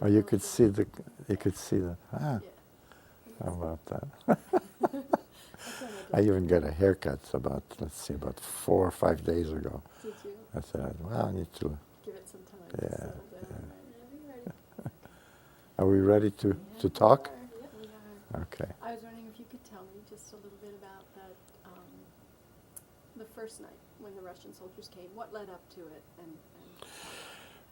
Oh, you could see the, you could see the, Yeah. how about that? I even got a haircut about, let's see, about 4 or 5 days ago. Did you I said, well, I need to, give it some time Yeah, to settle down? Right? Are you ready? are we ready to talk? We are. Okay. I was wondering if you could tell me just a little bit about that, the first night when the Russian soldiers came. What led up to it? And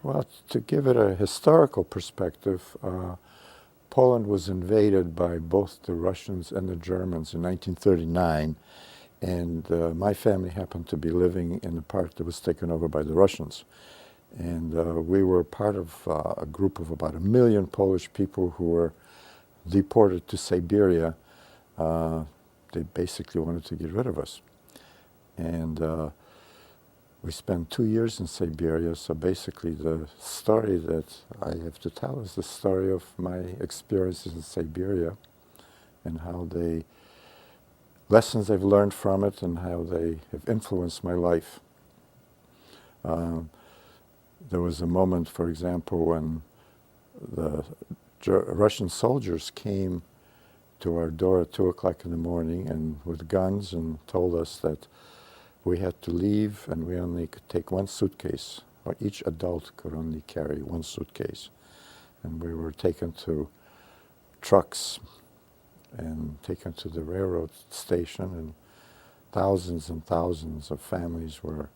Well, to give it a historical perspective, Poland was invaded by both the Russians and the Germans in 1939, and my family happened to be living in the part that was taken over by the Russians. And we were part of a group of about 1 million Polish people who were deported to Siberia. They basically wanted to get rid of us. And we spent 2 years in Siberia, so basically the story that I have to tell is the story of my experiences in Siberia and how they, lessons I've learned from it and how they have influenced my life. There was a moment, for example, when the Russian soldiers came to our door at 2 o'clock in the morning and with guns and told us that we had to leave and we only could take 1 suitcase, or each adult could only carry 1 suitcase. And we were taken to trucks and taken to the railroad station, and thousands of families were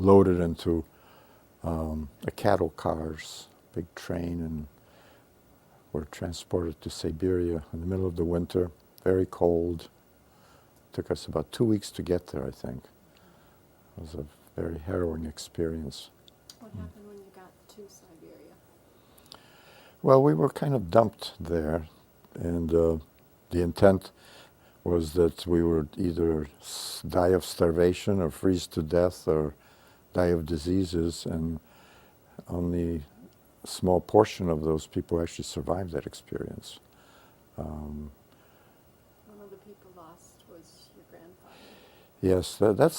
loaded into the cattle cars, big train, and were transported to Siberia in the middle of the winter, very cold. Took us about 2 weeks to get there, I think. It was a very harrowing experience. what happened when you got to Siberia? Well, we were kind of dumped there, and the intent was that we would either die of starvation or freeze to death or die of diseases, and only a small portion of those people actually survived that experience. One of the people lost was your grandfather. Yes,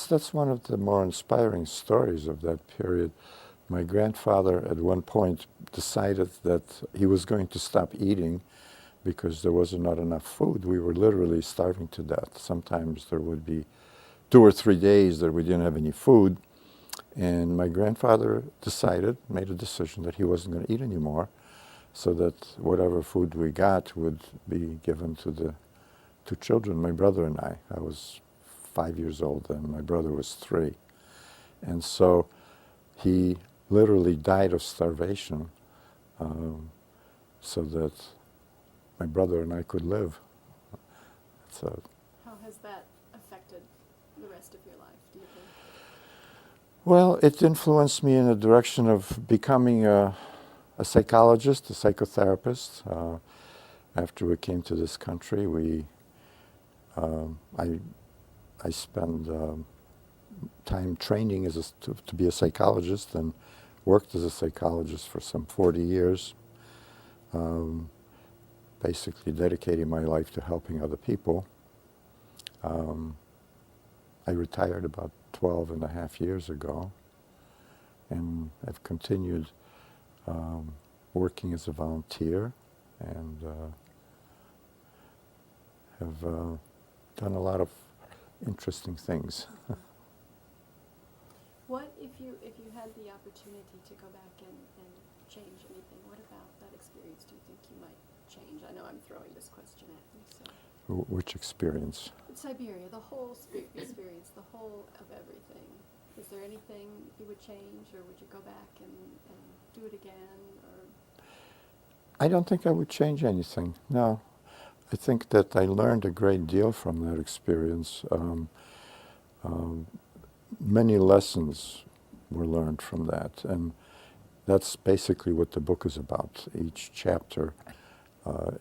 that's one of the more inspiring stories of that period. My grandfather at one point decided that he was going to stop eating because there was not enough food. We were literally starving to death. Sometimes there would be 2 or 3 days that we didn't have any food. And my grandfather made a decision that he wasn't going to eat anymore, so that whatever food we got would be given to the 2 children, my brother and I. I was 5 years old and my brother was 3. And so he literally died of starvation so that my brother and I could live. So, How has that affected the rest of your life, do you think? well, it influenced me in the direction of becoming a psychologist, a psychotherapist. After we came to this country, I spent time training to be a psychologist and worked as a psychologist for some 40 years, basically dedicating my life to helping other people. I retired about 12 and a half years ago, and I've continued working as a volunteer and have done a lot of interesting things. What if you had the opportunity to go back and change anything? What about that experience do you think you might change? I know I'm throwing this question at you. So. Which experience? Siberia, the whole experience, the whole of everything. Is there anything you would change, or would you go back and do it again? Or I don't think I would change anything, no. I think that I learned a great deal from that experience. Many lessons were learned from that, and that's basically what the book is about. Each chapter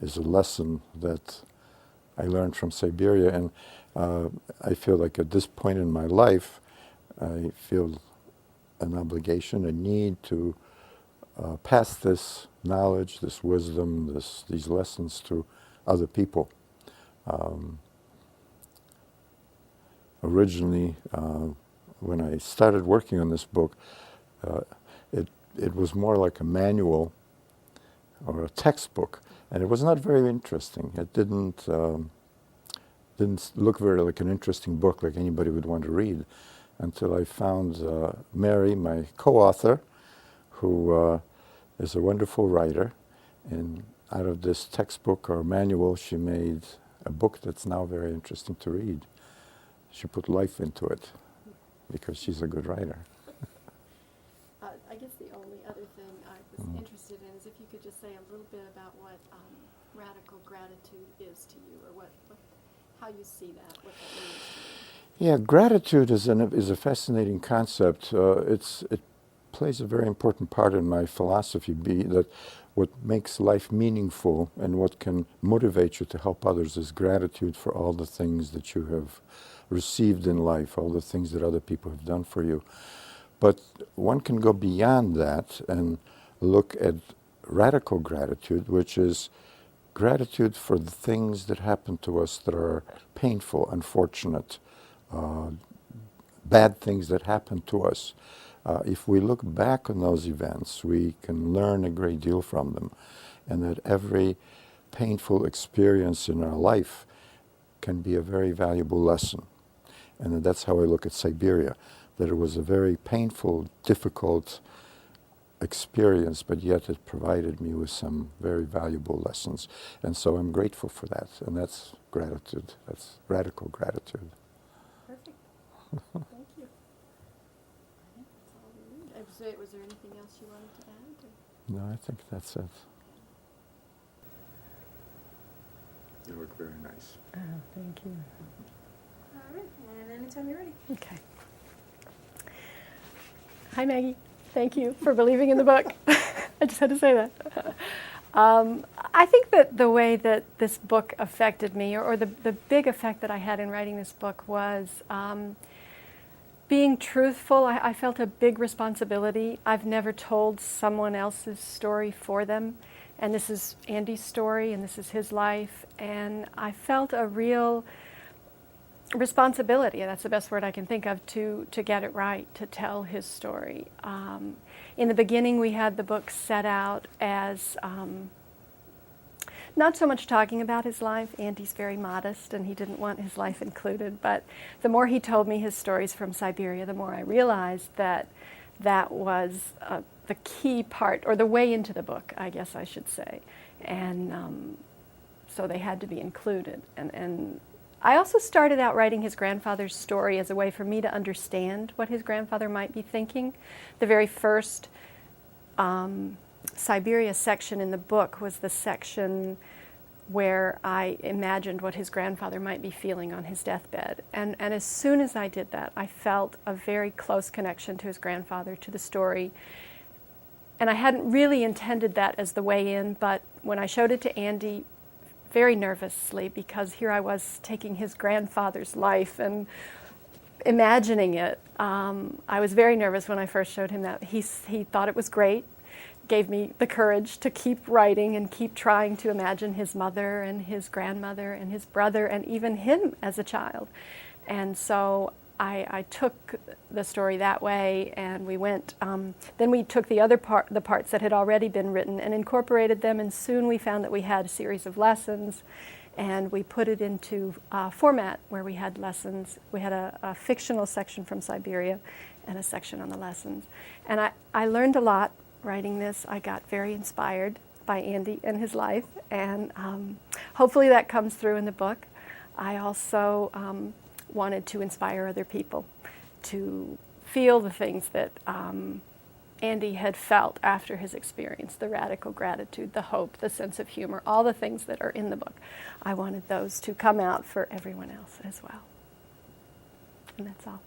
is a lesson that I learned from Siberia, and I feel like at this point in my life, I feel an obligation, a need to pass this knowledge, this wisdom, these lessons to other people. Originally, when I started working on this book, it was more like a manual or a textbook, and it was not very interesting. It didn't look very like an interesting book like anybody would want to read, until I found Mary, my co-author, who is a wonderful writer, and out of this textbook or manual, she made a book that's now very interesting to read. She put life into it because she's a good writer. I guess the only other thing I was interested in is if you could just say a little bit about what radical gratitude is to you, or how you see that, what that means to you. Yeah, gratitude is a fascinating concept. It plays a very important part in my philosophy, that what makes life meaningful and what can motivate you to help others is gratitude for all the things that you have received in life, all the things that other people have done for you. But one can go beyond that and look at radical gratitude, which is gratitude for the things that happen to us that are painful, unfortunate, bad things that happen to us. If we look back on those events, we can learn a great deal from them, and that every painful experience in our life can be a very valuable lesson. And that's how I look at Siberia, that it was a very painful, difficult experience, but yet it provided me with some very valuable lessons. And so I'm grateful for that, and that's gratitude. That's radical gratitude. Perfect. Thank you. I think that's all we need. Was there anything else you wanted to add? Or? No, I think that's it. You look very nice. Oh, thank you. All right, and anytime you're ready. Okay. Hi, Maggie. Thank you for believing in the book. I just had to say that. I think that the way that this book affected me, or the big effect that I had in writing this book, was being truthful. I felt a big responsibility. I've never told someone else's story for them. And this is Andy's story, and this is his life. And I felt a real responsibility, that's the best word I can think of, to get it right, to tell his story. In the beginning, we had the book set out as not so much talking about his life. Andy's very modest, and he didn't want his life included. But the more he told me his stories from Siberia, the more I realized that that was the key part, or the way into the book, I guess I should say. And so they had to be included. And I also started out writing his grandfather's story as a way for me to understand what his grandfather might be thinking. The very first Siberia section in the book was the section where I imagined what his grandfather might be feeling on his deathbed. And as soon as I did that, I felt a very close connection to his grandfather, to the story. And I hadn't really intended that as the way in, but when I showed it to Andy, very nervously, because here I was taking his grandfather's life and imagining it. I was very nervous when I first showed him that. He thought it was great, gave me the courage to keep writing and keep trying to imagine his mother and his grandmother and his brother and even him as a child. And so I took the story that way, and we went. Then we took the parts that had already been written, and incorporated them. And soon we found that we had a series of lessons, and we put it into format where we had lessons. We had a fictional section from Siberia, and a section on the lessons. And I learned a lot writing this. I got very inspired by Andy and his life, and hopefully that comes through in the book. I also wanted to inspire other people to feel the things that Andy had felt after his experience, the radical gratitude, the hope, the sense of humor, all the things that are in the book. I wanted those to come out for everyone else as well. And that's all.